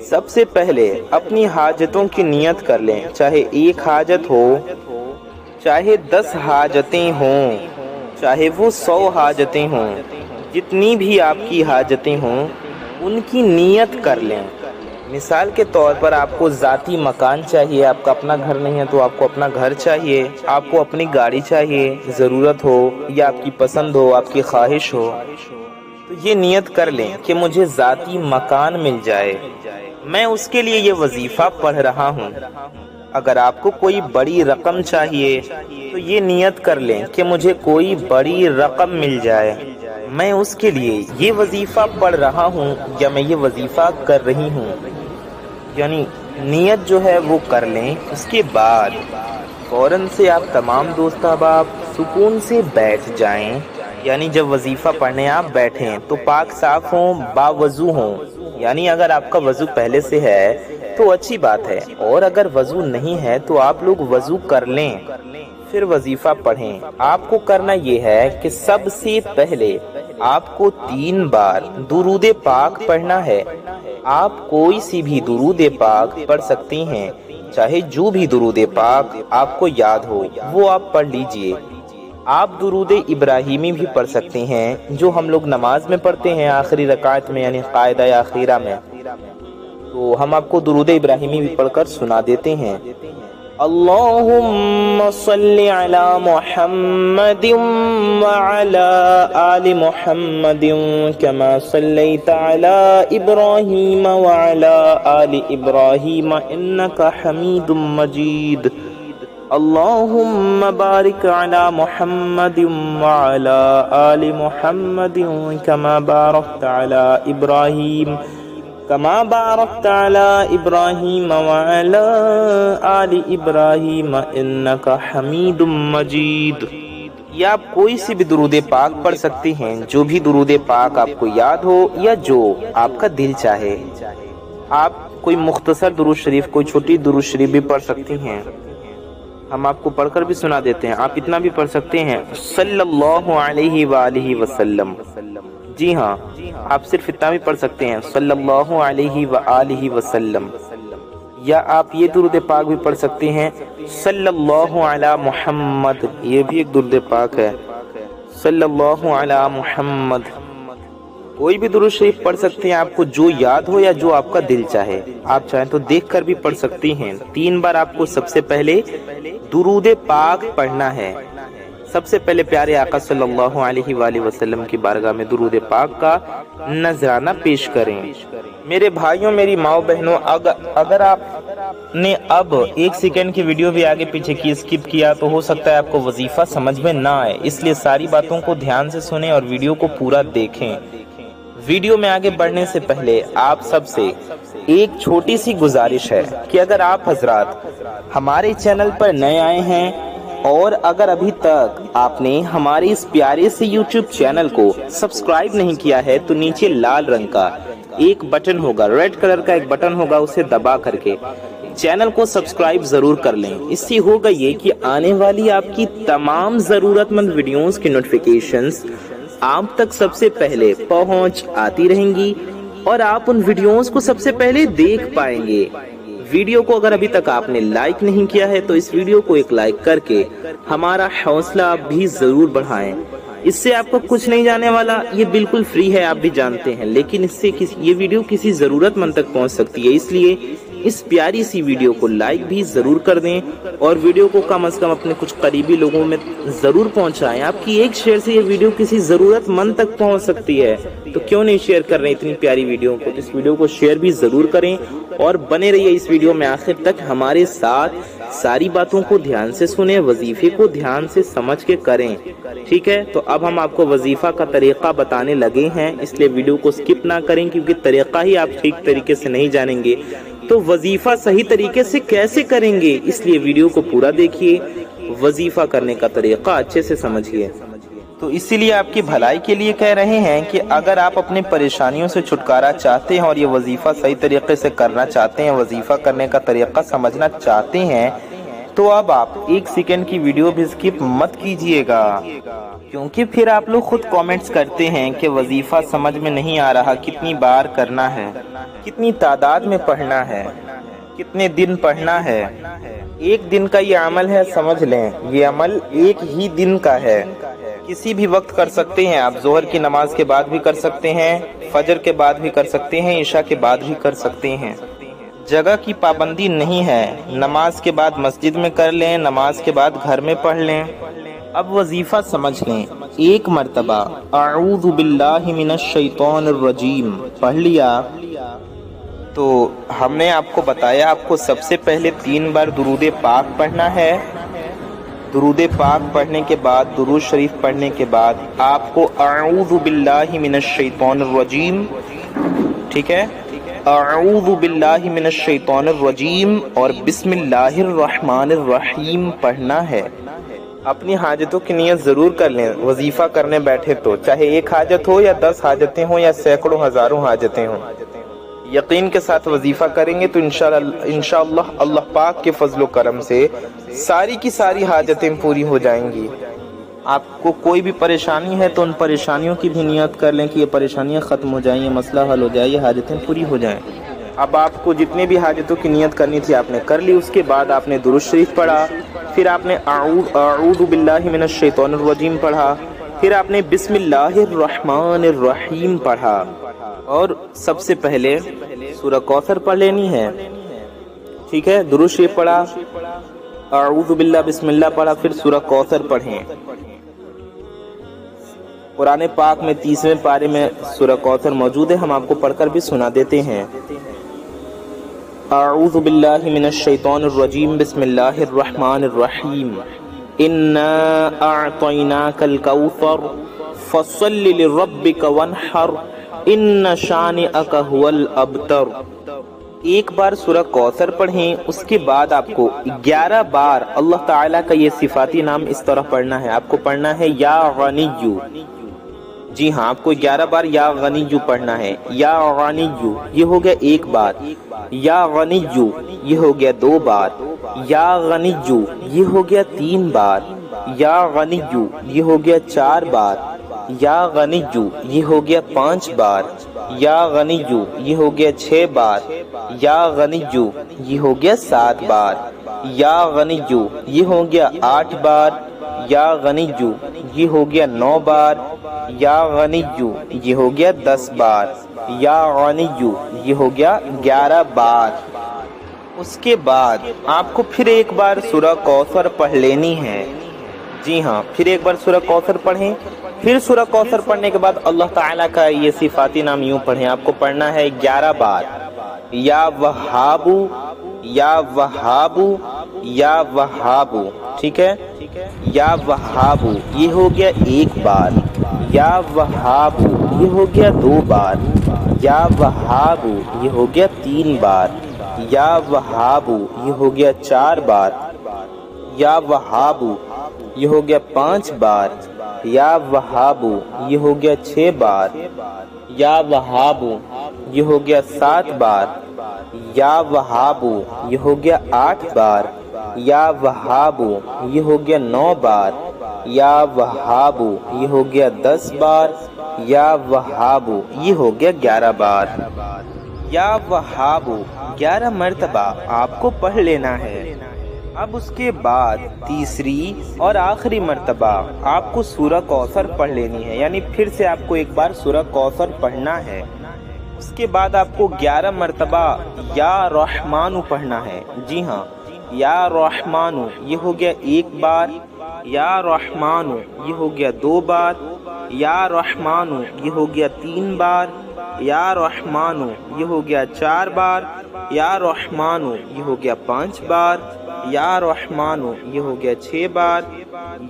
سب سے پہلے اپنی حاجتوں کی نیت کر لیں، چاہے ایک حاجت ہو، چاہے 10 حاجتیں ہوں، چاہے وہ 100 حاجتیں ہوں، جتنی بھی آپ کی حاجتیں ہوں ان کی نیت کر لیں۔ مثال کے طور پر آپ کو ذاتی مکان چاہیے، آپ کا اپنا گھر نہیں ہے تو آپ کو اپنا گھر چاہیے، آپ کو اپنی گاڑی چاہیے، ضرورت ہو یا آپ کی پسند ہو، آپ کی خواہش ہو، تو یہ نیت کر لیں کہ مجھے ذاتی مکان مل جائے، میں اس کے لیے یہ وظیفہ پڑھ رہا ہوں۔ اگر آپ کو کوئی بڑی رقم چاہیے تو یہ نیت کر لیں کہ مجھے کوئی بڑی رقم مل جائے، میں اس کے لیے یہ وظیفہ پڑھ رہا ہوں یا میں یہ وظیفہ کر رہی ہوں۔ یعنی نیت جو ہے وہ کر لیں، اس کے بعد فوراً سے آپ تمام دوست احباب سکون سے بیٹھ جائیں۔ یعنی جب وظیفہ پڑھنے آپ بیٹھیں تو پاک صاف ہوں، باوضو ہوں۔ یعنی اگر آپ کا وضو پہلے سے ہے تو اچھی بات ہے، اور اگر وضو نہیں ہے تو آپ لوگ وضو کر لیں، پھر وظیفہ پڑھیں۔ آپ کو کرنا یہ ہے کہ سب سے پہلے آپ کو 3 بار درود پاک پڑھنا ہے۔ آپ کوئی سی بھی درود پاک پڑھ سکتے ہیں، چاہے جو بھی درود پاک آپ کو یاد ہو وہ آپ پڑھ لیجئے۔ آپ درود ابراہیمی بھی پڑھ سکتے ہیں جو ہم لوگ نماز میں پڑھتے ہیں آخری رکعت میں، یعنی قاعدہ اخیرہ میں، تو ہم آپ کو درود ابراہیمی بھی پڑھ کر سنا دیتے ہیں۔ اللہم صلی علی محمد وعلی آل محمد کما صلیت علی ابراہیم وعلی آل ابراہیم انک حمید مجید۔ اللہم بارک علی محمد وعلی آل محمد کما بارکت علی ابراہیم بارکت علی ابراہیم وعلی آل ابراہیم انک حمید مجید۔ یا آپ کوئی سی بھی درود پاک پڑھ سکتے ہیں، جو بھی درود پاک آپ کو یاد ہو یا جو آپ کا دل چاہے۔ آپ کوئی مختصر درود شریف، کوئی چھوٹی درود شریف بھی پڑھ سکتے ہیں، ہم آپ کو پڑھ کر بھی سنا دیتے ہیں۔ آپ اتنا بھی پڑھ سکتے ہیں صلی اللہ علیہ وآلہ وسلم، جی ہاں آپ صرف اتنا بھی پڑھ سکتے ہیں صلی اللہ علیہ وآلہ وسلم۔ یا آپ یہ درود پاک بھی پڑھ سکتے ہیں صلی اللہ علی محمد، یہ بھی ایک درود پاک ہے، صلی اللہ علی محمد۔ کوئی بھی درود شریف پڑھ سکتے ہیں، آپ کو جو یاد ہو یا جو آپ کا دل چاہے۔ آپ چاہیں تو دیکھ کر بھی پڑھ سکتی ہیں۔ 3 بار آپ کو سب سے پہلے درود پاک پڑھنا ہے۔ سب سے پہلے پیارے آقا صلی اللہ علیہ وآلہ وسلم کی بارگاہ میں درود پاک کا نذرانہ پیش کریں۔ میرے بھائیوں، میری ماؤں بہنوں، اگر آپ نے اب 1 سیکنڈ کی ویڈیو بھی آگے پیچھے کی اسکپ کیا تو ہو سکتا ہے آپ کو وظیفہ سمجھ میں نہ آئے، اس لیے ساری باتوں کو دھیان سے سنیں اور ویڈیو کو پورا دیکھیں۔ ویڈیو میں آگے بڑھنے سے پہلے آپ سب سے ایک چھوٹی سی گزارش ہے کہ اگر آپ حضرات ہمارے چینل پر نئے آئے ہیں اور اگر ابھی تک آپ نے ہمارے اس پیارے سے یوٹیوب چینل کو سبسکرائب نہیں کیا ہے تو نیچے لال رنگ کا ایک بٹن ہوگا، ریڈ کلر کا ایک بٹن ہوگا، اسے دبا کر کے چینل کو سبسکرائب ضرور کر لیں۔ اس سے ہوگا یہ کہ آنے والی آپ کی تمام ضرورت مند ویڈیوز کی نوٹیفیکیشنز آپ تک سب سے پہلے پہنچ آتی رہیں گی اور آپ ان ویڈیوز کو سب سے پہلے دیکھ پائیں گے۔ ویڈیو کو اگر ابھی تک آپ نے لائک نہیں کیا ہے تو اس ویڈیو کو ایک لائک کر کے ہمارا حوصلہ آپ بھی ضرور بڑھائیں۔ اس سے آپ کو کچھ نہیں جانے والا، یہ بالکل فری ہے، آپ بھی جانتے ہیں، لیکن اس سے یہ ویڈیو کسی ضرورت مند تک پہنچ سکتی ہے، اس لیے اس پیاری سی ویڈیو کو لائک بھی ضرور کر دیں اور ویڈیو کو کم از کم اپنے کچھ قریبی لوگوں میں ضرور پہنچائیں۔ آپ کی ایک شیئر سے یہ ویڈیو کسی ضرورت مند تک پہنچ سکتی ہے، تو کیوں نہیں شیئر کر رہے ہیں اتنی پیاری ویڈیو کو؟ تو اس ویڈیو کو شیئر بھی ضرور کریں اور بنے رہیے اس ویڈیو میں آخر تک ہمارے ساتھ، ساری باتوں کو دھیان سے سنیں، وظیفے کو دھیان سے سمجھ کے کریں، ٹھیک ہے؟ تو اب ہم آپ کو وظیفہ کا طریقہ بتانے لگے ہیں، اس لیے ویڈیو کو سکپ نہ کریں، کیونکہ طریقہ ہی آپ ٹھیک طریقے سے نہیں جانیں گے تو وظیفہ صحیح طریقے سے کیسے کریں گے؟ اس لیے ویڈیو کو پورا دیکھیے، وظیفہ کرنے کا طریقہ اچھے سے سمجھیے۔ تو اسی لیے آپ کی بھلائی کے لیے کہہ رہے ہیں کہ اگر آپ اپنی پریشانیوں سے چھٹکارا چاہتے ہیں اور یہ وظیفہ صحیح طریقے سے کرنا چاہتے ہیں، وظیفہ کرنے کا طریقہ سمجھنا چاہتے ہیں، تو اب آپ 1 سیکنڈ کی ویڈیو بھی اسکپ مت کیجیے گا، کیونکہ پھر آپ لوگ خود کامنٹس کرتے ہیں کہ وظیفہ سمجھ میں نہیں آ رہا، کتنی بار کرنا ہے، کتنی تعداد میں پڑھنا ہے، کتنے دن پڑھنا ہے۔ 1 دن کا یہ عمل ہے، سمجھ لیں یہ عمل 1 ہی دن کا ہے، کسی بھی وقت کر سکتے ہیں آپ، ظہر کی نماز کے بعد بھی کر سکتے ہیں، فجر کے بعد بھی کر سکتے ہیں، عشاء کے بعد بھی کر سکتے ہیں، جگہ کی پابندی نہیں ہے، نماز کے بعد مسجد میں کر لیں، نماز کے بعد گھر میں پڑھ لیں۔ اب وظیفہ سمجھ لیں، 1 مرتبہ اعوذ باللہ من الشیطان الرجیم پڑھ لیا تو ہم نے آپ کو بتایا آپ کو سب سے پہلے 3 بار درود پاک پڑھنا ہے۔ درود پاک پڑھنے کے بعد، درود شریف پڑھنے کے بعد آپ کو اعوذ باللہ من الشیطان الرجیم، ٹھیک ہے، اعوذ باللہ من الشیطان الرجیم اور بسم اللہ الرحمن الرحیم پڑھنا ہے۔ اپنی حاجتوں کی نیت ضرور کر لیں، وظیفہ کرنے بیٹھے تو چاہے 1 حاجت ہو یا 10 حاجتیں ہوں یا سینکڑوں ہزاروں حاجتیں ہوں، یقین کے ساتھ وظیفہ کریں گے تو انشاءاللہ اللہ پاک کے فضل و کرم سے ساری کی ساری حاجتیں پوری ہو جائیں گی۔ آپ کو کوئی بھی پریشانی ہے تو ان پریشانیوں کی بھی نیت کر لیں کہ یہ پریشانیاں ختم ہو جائیں، یہ مسئلہ حل ہو جائے، یہ حاجتیں پوری ہو جائیں۔ اب آپ کو جتنے بھی حاجتوں کی نیت کرنی تھی آپ نے کر لی، اس کے بعد آپ نے درود شریف پڑھا، پھر آپ نے اعوذ باللہ من الشیطان الرجیم پڑھا، پھر آپ نے بسم اللہ الرحمن الرحیم پڑھا، اور سب سے پہلے سورہ کوثر پڑھ لینی ہے، ٹھیک ہے، درود شریف پڑھا، اعوذ باللہ بسم اللہ پڑھا، پھر سورہ کوثر پڑھیں۔ قرآن پاک میں 30ویں پارے میں سورہ کوثر موجود ہے، ہم آپ کو پڑھ کر بھی سنا دیتے ہیں۔ اعوذ باللہ من الشیطان الرجیم بسم اللہ الرحمن الرحیم انا اعطیناک الکوثر فصل لربک وانحر ان شانئک هو الابتر۔ 1 بار سورہ کوثر پڑھیں، اس کے بعد آپ کو 11 بار اللہ تعالیٰ کا یہ صفاتی نام اس طرح پڑھنا ہے، آپ کو پڑھنا ہے یا غنیو، جی ہاں آپ کو 11 بار یا غنیو پڑھنا ہے، یا غنیو یہ ہو گیا 1 بار، یا غنیو یہ ہو گیا 2 بار، یا غنیو یہ ہو گیا 3 بار، یا غنیو یہ ہو گیا 4 بار، یا غنیو یہ ہو گیا 5 بار، یا غنیو یہ ہو گیا 6 بار، یا غنیو یہ ہو گیا 7 بار، یا غنیو یہ ہو گیا 8 بار، یا غنیو یہ ہو گیا 9 بار، یا غنیو یہ ہو گیا 10 بار، یا غنیو یہ ہو گیا 11 بار۔ اس کے بعد آپ کو پھر 1 بار سورہ کوثر پڑھ لینی ہے، جی ہاں پھر 1 بار سورہ کوثر پڑھیں، پھر سورہ کوثر پڑھنے کے بعد اللہ تعالیٰ کا یہ صفاتی نام یوں پڑھیں، آپ کو پڑھنا ہے 11 بار، یا وہابو یا وہابو یا وہابو، ٹھیک ہے، یا وہابو یہ ہو گیا 1 بار، یا وہابو یہ ہو گیا 2 بار، یا وہابو یہ ہو گیا 3 بار، یا وہابو یہ ہو گیا 4 بار، یا وہابو یہ ہو گیا 5 بار، یا وہابو یہ ہو گیا 6 بار، یا وہابو یہ ہو گیا 7 بار، یا وہابو یہ ہو گیا 8 بار، یا وہابو یہ ہو گیا 9 بار، یا وہابو یہ ہو گیا 10 بار، یا وہابو یہ ہو گیا 11 بار۔ یا وہابو 11 مرتبہ آپ کو پڑھ لینا ہے۔ اب اس کے بعد تیسری اور آخری مرتبہ آپ کو سورہ کوثر پڑھ لینی ہے، یعنی پھر سے آپ کو 1 بار سورہ کوثر پڑھنا ہے۔ اس کے بعد آپ کو 11 مرتبہ یا رحمانو پڑھنا ہے، جی ہاں یا رحمانو یہ ہو گیا 1 بار، یا رحمانو یہ ہو گیا 2 بار، یا رحمانو یہ ہو گیا 3 بار، یا رحمانو یہ ہو گیا 4 بار، یا رحمانو یہ ہو گیا 5 بار، یا رحمانو یہ ہو گیا 6 بار،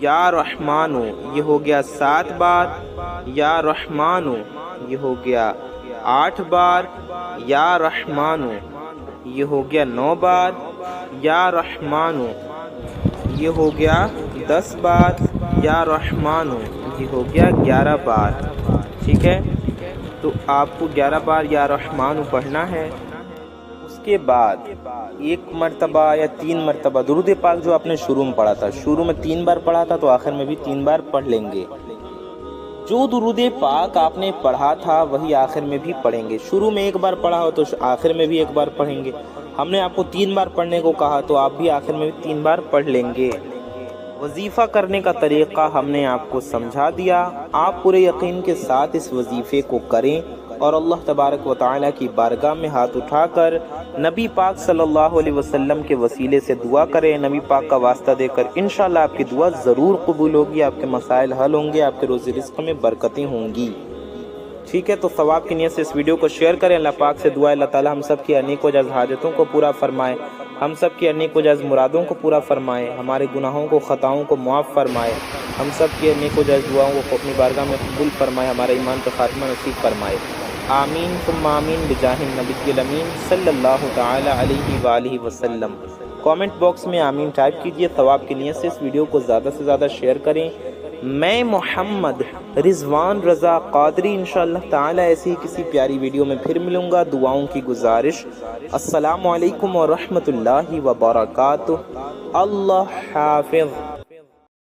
یا رحمانو یہ ہو گیا 7 بار، یا رحمانو یہ ہو گیا 8 بار، یا رحمانو یہ ہو گیا 9 بار، یا رحمانو یہ ہو گیا 10 بار، یا رحمانو یہ ہو گیا 11 بار، ٹھیک ہے، تو آپ کو 11 بار یا رحمانو پڑھنا ہے۔ اس کے بعد 1 مرتبہ یا 3 مرتبہ درود پاک جو آپ نے شروع میں پڑھا تھا، شروع میں 3 بار پڑھا تھا تو آخر میں بھی 3 بار پڑھ لیں گے۔ جو درود پاک آپ نے پڑھا تھا وہی آخر میں بھی پڑھیں گے۔ شروع میں 1 بار پڑھا ہو تو آخر میں بھی 1 بار پڑھیں گے۔ ہم نے آپ کو 3 بار پڑھنے کو کہا تو آپ بھی آخر میں بھی 3 بار پڑھ لیں گے۔ وظیفہ کرنے کا طریقہ ہم نے آپ کو سمجھا دیا۔ آپ پورے یقین کے ساتھ اس وظیفے کو کریں اور اللہ تبارک و تعالیٰ کی بارگاہ میں ہاتھ اٹھا کر نبی پاک صلی اللہ علیہ وسلم کے وسیلے سے دعا کریں، نبی پاک کا واسطہ دے کر انشاءاللہ آپ کی دعا ضرور قبول ہوگی، آپ کے مسائل حل ہوں گے، آپ کے روزی رزق میں برکتیں ہوں گی۔ ٹھیک ہے، تو ثواب کی نیت سے اس ویڈیو کو شیئر کریں۔ اللہ پاک سے دعا ہے اللہ تعالیٰ ہم سب کی انیک و جائز حاجتوں کو پورا فرمائے، ہم سب کی انیک و جائز مرادوں کو پورا فرمائے، ہمارے گناہوں کو خطاؤں کو معاف فرمائے، ہم سب کی انیک و جائز دعاؤں کو اپنی بارگاہ میں قبول فرمائے، ہمارے ایمان کا خاتمہ نصیب فرمائے۔ آمین ثم آمین بجاہ النبی الامین صلی اللہ تعالی علیہ وآلہ وسلم۔ کامنٹ باکس میں آمین ٹائپ کیجئے۔ ثواب کی نیت سے اس ویڈیو کو زیادہ سے زیادہ شیئر کریں۔ میں محمد رضوان رضا قادری انشاءاللہ تعالی ایسی کسی پیاری ویڈیو میں پھر ملوں گا۔ دعاؤں کی گزارش۔ السلام علیکم ورحمۃ اللہ وبرکاتہ۔ اللہ حافظ۔